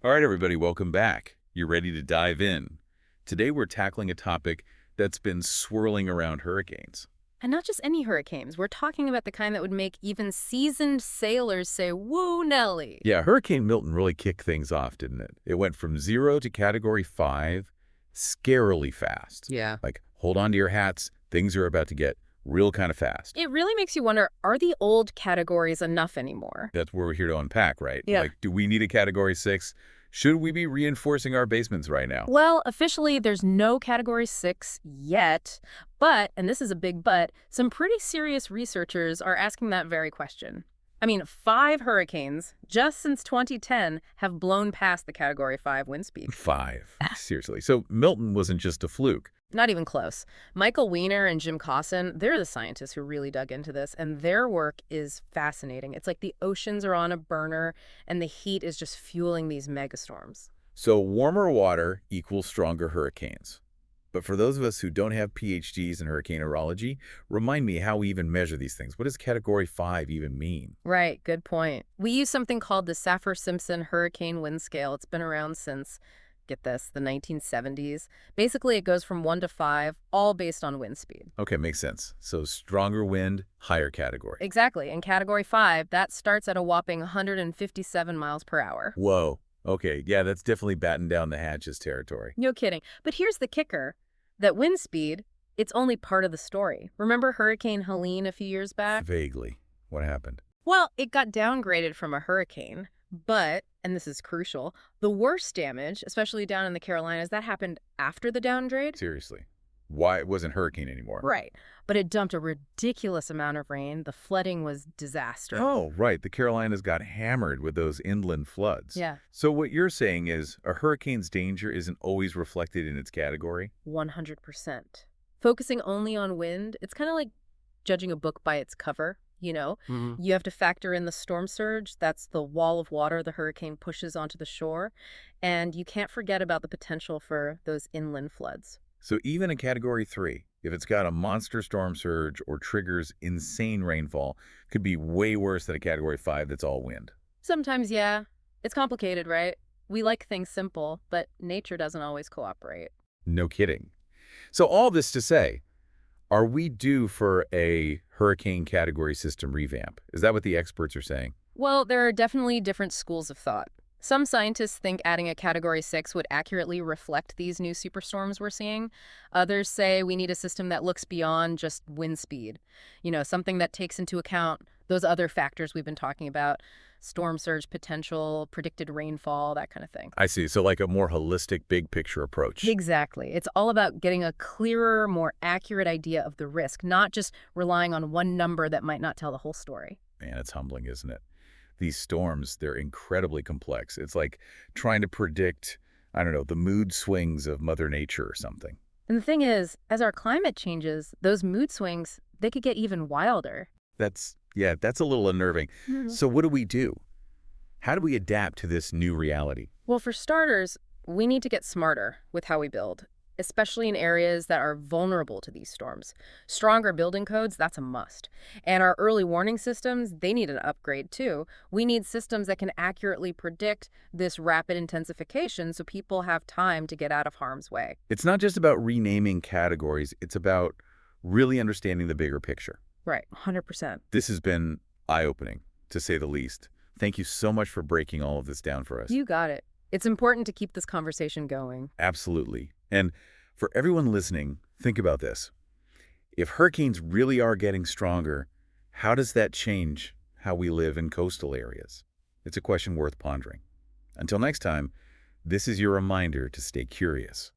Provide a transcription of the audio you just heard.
All right, everybody, welcome back. You're ready to dive in. Today, we're tackling a topic that's been swirling around hurricanes. And not just any hurricanes. We're talking about the kind that would make even seasoned sailors say, "Woo, Nelly." Yeah, Hurricane Milton really kicked things off, didn't it? It went from 0 to Category 5 scarily fast. Yeah. Like, hold on to your hats. Things are about to get real kind of fast. It really makes you wonder, are the old categories enough anymore? That's where we're here to unpack, right? Yeah. Like, do we need a Category 6? Should we be reinforcing our basements right now? Well, officially, there's no Category 6 yet, but, and this is a big but, some pretty serious researchers are asking that very question. I mean, 5 hurricanes, just since 2010, have blown past the Category 5 wind speed. 5. Seriously. So Milton wasn't just a fluke. Not even close. Michael Weiner and Jim Cosson, they're the scientists who really dug into this, and their work is fascinating. It's like the oceans are on a burner, and the heat is just fueling these megastorms. So warmer water equals stronger hurricanes. But for those of us who don't have PhDs in hurricaneurology, remind me how we even measure these things. What does Category 5 even mean? Right, good point. We use something called the Saffir-Simpson Hurricane Wind Scale. It's been around since, get this, the 1970s. Basically, it goes from 1 to 5, all based on wind speed. Okay, makes sense. So stronger wind, higher category. Exactly. In Category 5, that starts at a whopping 157 miles per hour. Whoa. Okay, yeah, that's definitely batten down the hatches territory. No kidding. But here's the kicker. That wind speed, it's only part of the story. Remember Hurricane Helene a few years back? Vaguely. What happened? Well, it got downgraded from a hurricane, but, and this is crucial, the worst damage, especially down in the Carolinas, that happened after the downgrade. Seriously. Why it wasn't hurricane anymore? Right. But it dumped a ridiculous amount of rain. The flooding was disaster. Oh, right. The Carolinas got hammered with those inland floods. Yeah, So what you're saying is a hurricane's danger isn't always reflected in its category? 100%. Focusing only on wind, it's kind of like judging a book by its cover, you know? You have to factor in the storm surge. That's the wall of water the hurricane pushes onto the shore. And you can't forget about the potential for those inland floods. So even a Category 3, if it's got a monster storm surge or triggers insane rainfall, could be way worse than a Category 5 that's all wind. Sometimes, yeah. It's complicated, right? We like things simple, but nature doesn't always cooperate. No kidding. So all this to say, are we due for a hurricane category system revamp? Is that what the experts are saying? Well, there are definitely different schools of thought. Some scientists think adding a Category 6 would accurately reflect these new superstorms we're seeing. Others say we need a system that looks beyond just wind speed. You know, something that takes into account those other factors we've been talking about, storm surge potential, predicted rainfall, that kind of thing. I see. So like a more holistic, big picture approach. Exactly. It's all about getting a clearer, more accurate idea of the risk, not just relying on one number that might not tell the whole story. Man, it's humbling, isn't it? These storms, they're incredibly complex. It's like trying to predict, I don't know, the mood swings of Mother Nature or something. And the thing is, as our climate changes, those mood swings, they could get even wilder. Yeah, that's a little unnerving. Mhm. So what do we do? How do we adapt to this new reality? Well, for starters, we need to get smarter with how we build, especially in areas that are vulnerable to these storms. Stronger building codes, that's a must. And our early warning systems, they need an upgrade too. We need systems that can accurately predict this rapid intensification so people have time to get out of harm's way. It's not just about renaming categories. It's about really understanding the bigger picture. Right, 100%. This has been eye-opening, to say the least. Thank you so much for breaking all of this down for us. You got it. It's important to keep this conversation going. Absolutely. And for everyone listening, think about this. If hurricanes really are getting stronger, how does that change how we live in coastal areas? It's a question worth pondering. Until next time, this is your reminder to stay curious.